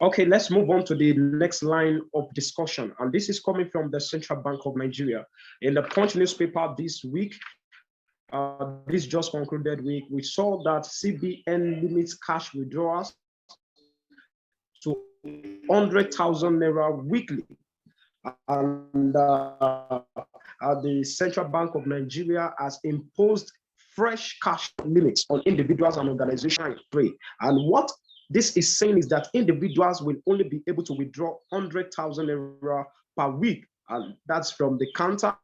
Okay, let's move on to the next line of discussion. And this is coming from the Central Bank of Nigeria. In the Punch newspaper this week, this just concluded week, we saw that CBN limits cash withdrawals to 100,000 Naira weekly. And the Central Bank of Nigeria has imposed fresh cash limits on individuals and organizations. And what this is saying is that individuals will only be able to withdraw 100,000 Naira per week. And that's from the counter,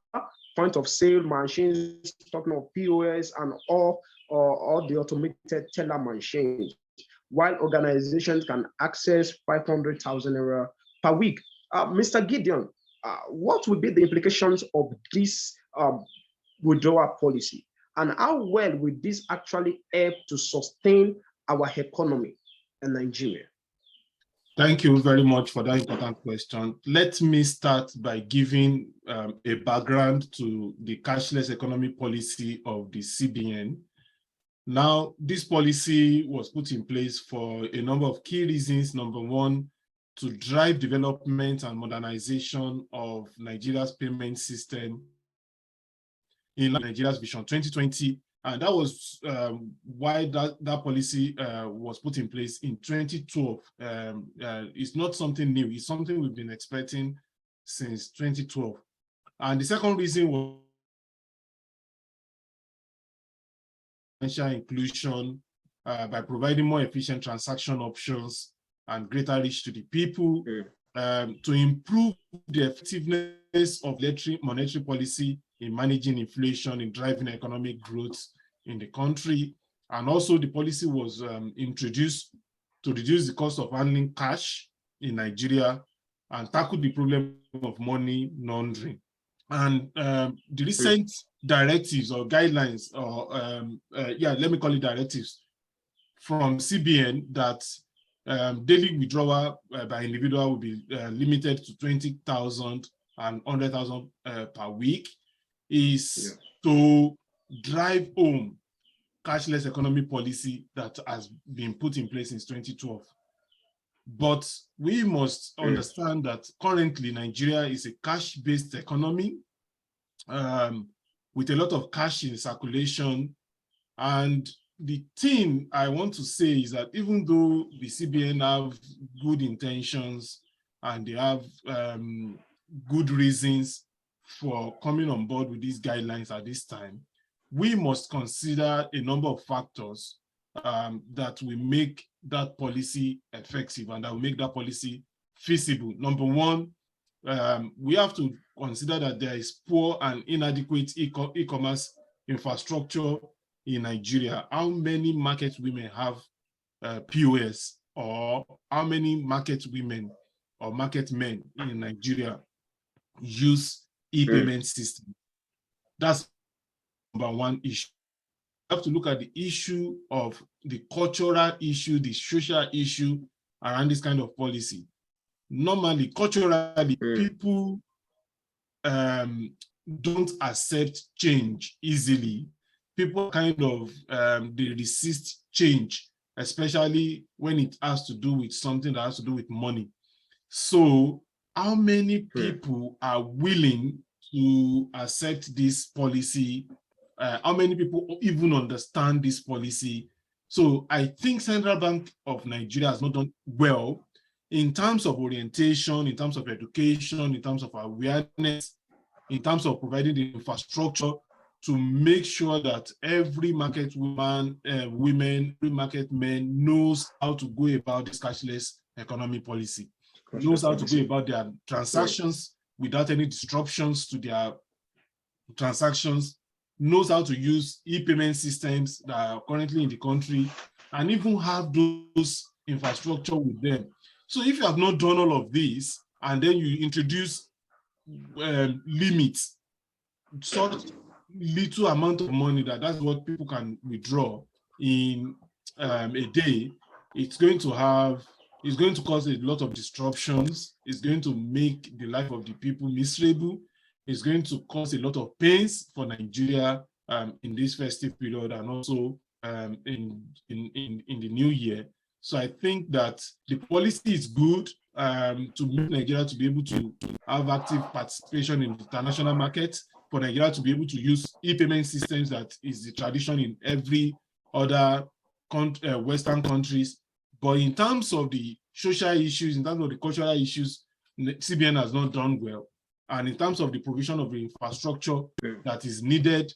point of sale machines, talking of POS and all the automated teller machines, while organizations can access 500,000 Naira per week. Mr. Gideon, what would be the implications of this withdrawal policy? And how well will this actually help to sustain our economy in Nigeria? Thank you very much for that important question. Let me start by giving a background to the cashless economy policy of the CBN. Now, this policy was put in place for a number of key reasons. Number one, to drive development and modernization of Nigeria's payment system in Nigeria's Vision 2020. And that was why that policy was put in place in 2012. It's not something new. It's something we've been expecting since 2012. And the second reason was financial inclusion by providing more efficient transaction options and greater reach to the people, to improve the effectiveness of monetary policy in managing inflation, in driving economic growth in the country. And also the policy was introduced to reduce the cost of handling cash in Nigeria and tackle the problem of money laundering. And the recent directives or guidelines, or let me call it directives from CBN, that daily withdrawal by individual will be limited to 20,000 and 100,000 per week, is to drive home cashless economy policy that has been put in place since 2012. But we must understand that currently Nigeria is a cash-based economy with a lot of cash in circulation. And the thing I want to say is that even though the CBN have good intentions and they have good reasons for coming on board with these guidelines at this time, we must consider a number of factors that will make that policy effective and that will make that policy feasible. Number one, we have to consider that there is poor and inadequate e-commerce infrastructure in Nigeria. How many market women have POS, or how many market women or market men in Nigeria use e-payment system? That's number one issue. We have to look at the issue of the cultural issue, the social issue around this kind of policy. Normally, culturally, people don't accept change easily. People kind of, they resist change, especially when it has to do with something that has to do with money. So how many people are willing to accept this policy? How many people even understand this policy? So I think Central Bank of Nigeria has not done well in terms of orientation, in terms of education, in terms of awareness, in terms of providing the infrastructure to make sure that every market woman, women, every market man knows how to go about this cashless economy policy, knows how to go about their transactions without any disruptions to their transactions, knows how to use e-payment systems that are currently in the country, and even have those infrastructure with them. So if you have not done all of this, and then you introduce limits, such little amount of money that's what people can withdraw in a day, it's going to cause a lot of disruptions. It's going to make the life of the people miserable. It's going to cause a lot of pains for Nigeria in this festive period, and also in the new year. So I think that the policy is good to make Nigeria to be able to have active participation in the international market, for Nigeria to be able to use e-payment systems that is the tradition in every other Western countries. But in terms of the social issues, in terms of the cultural issues, CBN has not done well. And in terms of the provision of the infrastructure that is needed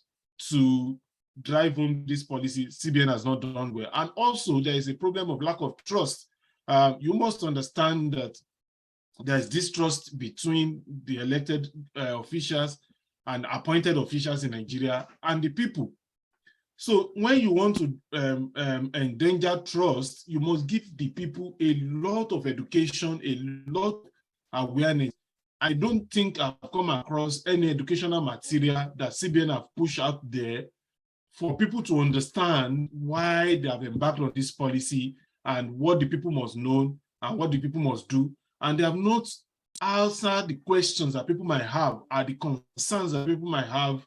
to drive home this policy, CBN has not done well. And also there is a problem of lack of trust. You must understand that there is distrust between the elected officials and appointed officials in Nigeria and the people. So when you want to endanger trust, you must give the people a lot of education, a lot of awareness. I don't think I've come across any educational material that CBN have pushed out there for people to understand why they have embarked on this policy and what the people must know and what the people must do. And they have not answered the questions that people might have, or the concerns that people might have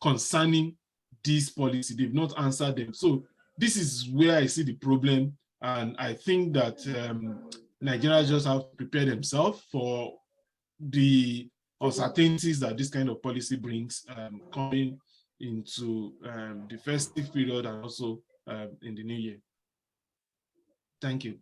concerning this policy. They've not answered them. So this is where I see the problem. And I think that Nigerians just have to prepare themselves for the uncertainties that this kind of policy brings coming into the festive period and also in the new year. Thank you.